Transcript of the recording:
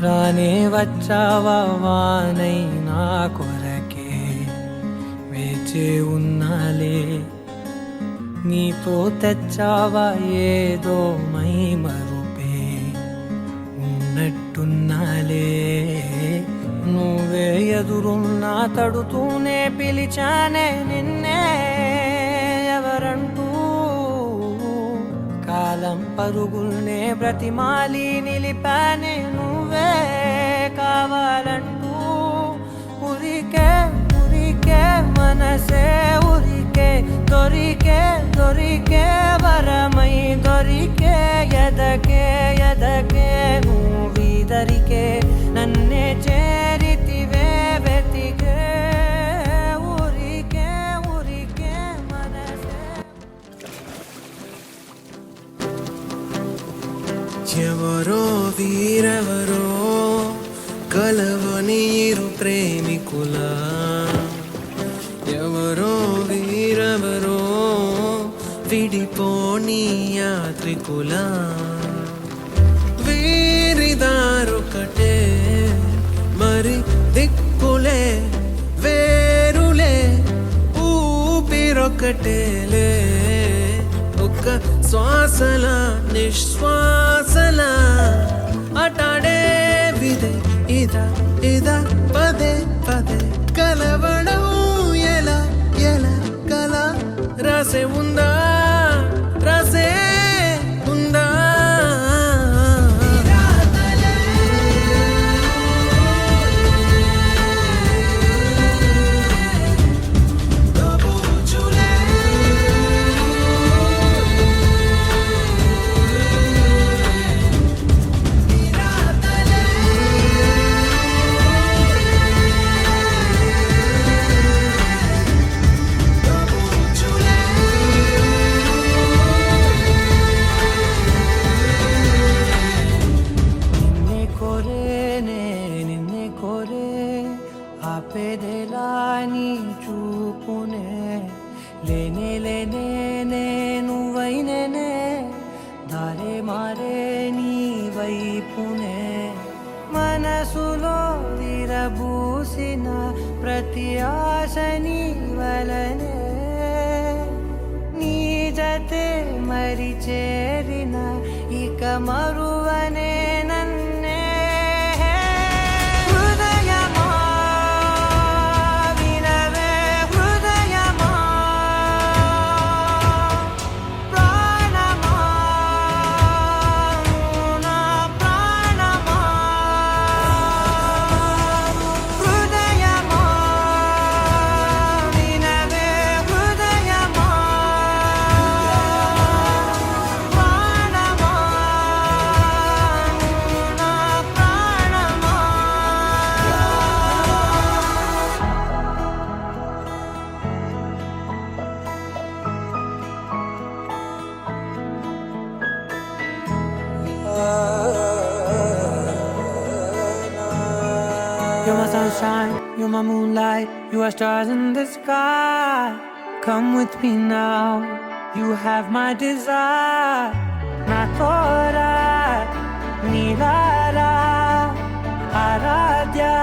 రానే వచ్చావా వానై నా కొరకే వేచే ఉన్నాలే నీతో తెచ్చావా ఏదో మై మరుపే ఉన్నట్టున్నాలే నువ్వే ఎదురున్నా తడుతూనే పిలిచానే నిన్నే ఎవరంటూ కాలం పరుగుల్నే బ్రతిమాలి నిలిపానే నువ్వే కావాలంటూ ఉరికే ఉరికే మనసే ఉరికే దొరికే దొరికే వరమై దొరికే ఎదకే ఎదకే నువ్విదరికే నన్నే చేరితివే వెతికే ఉరికే ఉరికే మనసే ఎవరో వీరెవరో కలవని ఇరు ప్రేమికుల ఎవరో వీరెవరో విడిపోని యాత్రికుల వీరిదారొకటే మరి దిక్కులే వేరులే ఊపిరొకటేలే ఒక్క శ్వాసల నిశ్వాసల అటాడే విదే ఇదా ఇదా పదే పదే కలవడం ఎలా ఎలా కల రాసే ఉందా రాసే ఉందా ఆపేదేలా నీ చూపునే లేనే లేనే నువ్వైనేనే దారే మారే నీ వైపునే మనసులో విరబూసిన ప్రతి ఆశ నీ వలనే నీ జతే మరి చేరిన ఇక మరువనే నన్నే You're my sunshine, you're my moonlight, you are stars in the sky. Come with me now, you have my desire. Na tora, nilara, aradya.